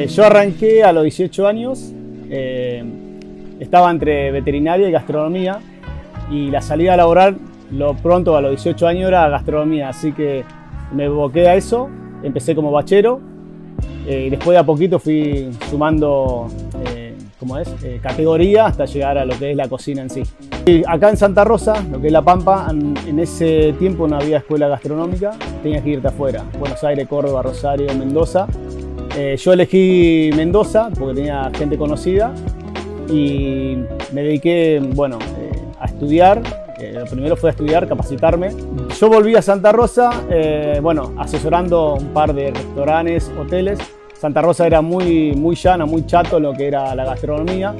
Yo arranqué a los 18 años, estaba entre veterinaria y gastronomía, y la salida laboral pronto a los 18 años era gastronomía, así que me aboqué a eso, empecé como bachero y después de a poquito fui sumando categoría hasta llegar a lo que es la cocina en sí. Y acá en Santa Rosa, lo que es La Pampa, en ese tiempo no había escuela gastronómica, tenías que irte afuera, Buenos Aires, Córdoba, Rosario, Mendoza. Yo elegí Mendoza porque tenía gente conocida y me dediqué a estudiar. Lo primero fue a estudiar, capacitarme. Yo volví a Santa Rosa, asesorando un par de restaurantes, hoteles. Santa Rosa era muy llana, muy chato lo que era la gastronomía.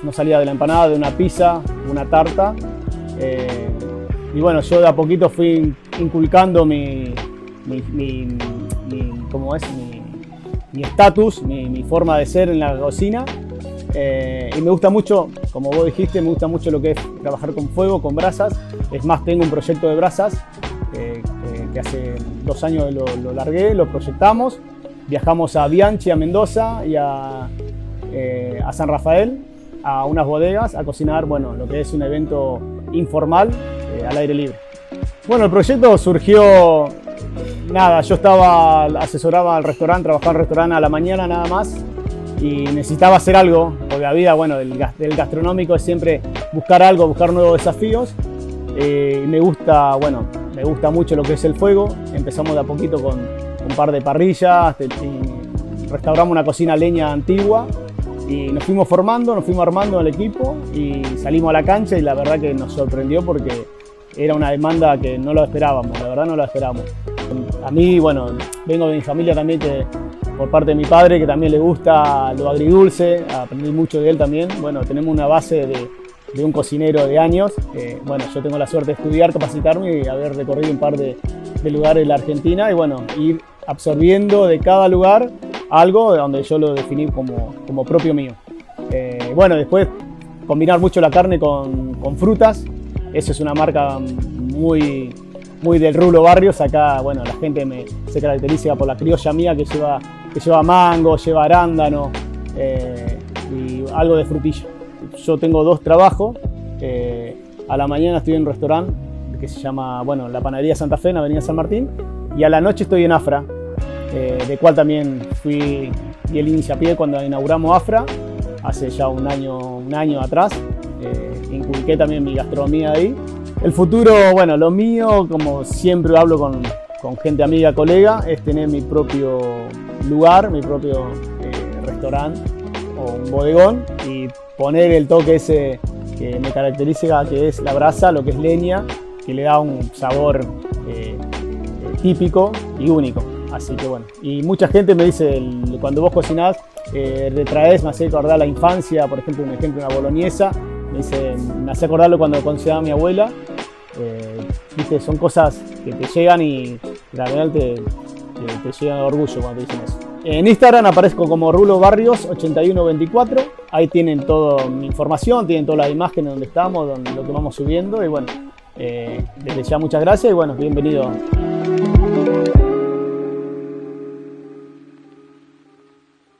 No salía de la empanada, de una pizza, una tarta. Yo de a poquito fui inculcando mi estatus, mi forma de ser en la cocina. Y me gusta mucho, como vos dijiste, me gusta mucho lo que es trabajar con fuego, con brasas. Es más, tengo un proyecto de brasas que hace 2 años lo largué, lo proyectamos. Viajamos a Bianchi, a Mendoza y a San Rafael, a unas bodegas, a cocinar lo que es un evento informal al aire libre. Bueno, el proyecto surgió, yo asesoraba al restaurante, trabajaba en el restaurante a la mañana nada más y necesitaba hacer algo, porque la vida del gastronómico es siempre buscar algo, buscar nuevos desafíos. Y me gusta mucho lo que es el fuego. Empezamos de a poquito con un par de parrillas, restauramos una cocina leña antigua y nos fuimos formando, nos fuimos armando el equipo y salimos a la cancha y la verdad que nos sorprendió porque era una demanda que no lo esperábamos, la verdad no lo esperábamos. A mí, vengo de mi familia también, por parte de mi padre, que también le gusta lo agridulce, aprendí mucho de él también. Tenemos una base de un cocinero de años. Yo tengo la suerte de estudiar, capacitarme y haber recorrido un par de lugares en la Argentina y ir absorbiendo de cada lugar algo donde yo lo definí como propio mío. Después combinar mucho la carne con frutas. Eso es una marca muy del Rulo Barrios. Acá la gente se caracteriza por la criolla mía que lleva mango, lleva arándano y algo de frutilla. Yo tengo 2 trabajos. A la mañana estoy en un restaurante que se llama la Panadería Santa Fe en Avenida San Martín, y a la noche estoy en Afra, de cual también fui el iniciapié cuando inauguramos Afra hace ya un año atrás. Inculqué también mi gastronomía ahí. El futuro, lo mío, como siempre hablo con gente amiga, colega, es tener mi propio lugar, mi propio restaurante o un bodegón y poner el toque ese que me caracteriza, que es la brasa, lo que es leña, que le da un sabor típico y único. Así que y mucha gente me dice, cuando vos cocinás, me hace acordar la infancia, por ejemplo, una boloñesa, me hace acordarlo cuando cocinaba mi abuela. Son cosas que te llegan y la verdad te llegan de orgullo cuando te dicen eso. En Instagram aparezco como Rulo Barrios 8124, ahí tienen toda mi información, tienen todas las imágenes donde estamos, lo que vamos subiendo y desde ya muchas gracias y bienvenido.